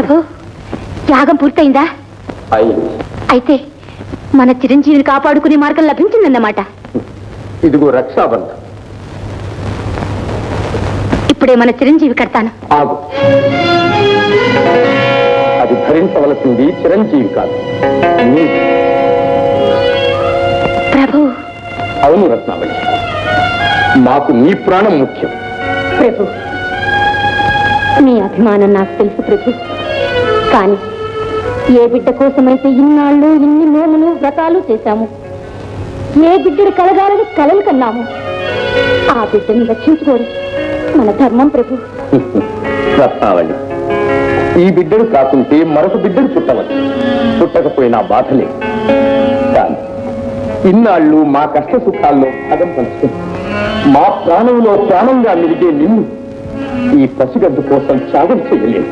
ప్రభు, త్యాగం పూర్తయిందా? అయితే మన చిరంజీవిని కాపాడుకునే మార్గం లభించిందన్నమాట. ఇదిగో రక్షాబంధం. ఇప్పుడే మన చిరంజీవి కడతాను. ఆగు. అది భరించవలసింది చిరంజీవి కాదు, ప్రభు. అవును రత్నావళి, మాకు నీ ప్రాణం ముఖ్యం. ప్రభు, మీ అభిమానం నాకు తెలుసు ప్రభు. కానీ ఏ బిడ్డ కోసమైతే ఇన్నాళ్ళు ఇన్ని నోములు వ్రతాలు చేశాము, ఏ బిడ్డడు కలగాలని కలలు కన్నాము, ఆ బిడ్డని రక్షించుకోరు మన ధర్మం ప్రభు. రత్నావళి, ఈ బిడ్డడు కాకుంటే మరొక బిడ్డడు పుట్టవచ్చు. పుట్టకపోయినా బాధలే. కానీ ఇన్నాళ్ళు మా కష్ట సుఖాల్లో భాగం పంచుకుంది మా ప్రాణంలో ప్రాణంగా మిలిగే నిన్ను ఈ పసిగడ్డు కోసం త్యాగం చేయలేదు.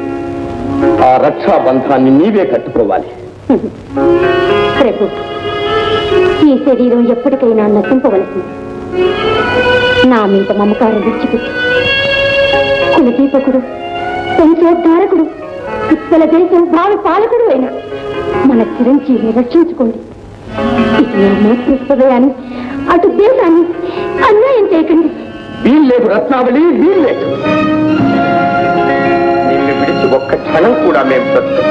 ఆ రక్షాబంధాన్ని నీవే కట్టుకోవాలి. ప్రభు, ఈ శరీరం ఎప్పటికైనా నశింపవలసింది. నా మీద మమకారం విడిచిపెట్టి కులదీపకుడు, వంశోద్ధారకుడు, ఉత్పల దేశం భావి పాలకుడు అయిన మన చిరంజీవిని రక్షించుకోండి. ఇటు నా మాతృ హృదయాన్ని, అటు దేశాన్ని అన్యాయం చేయకండి. వీల్లేదు రత్నావళి, వీల్లేదు. నిన్ను విడిచి ఒక్క క్షణం కూడా మేము బ్రతుకు.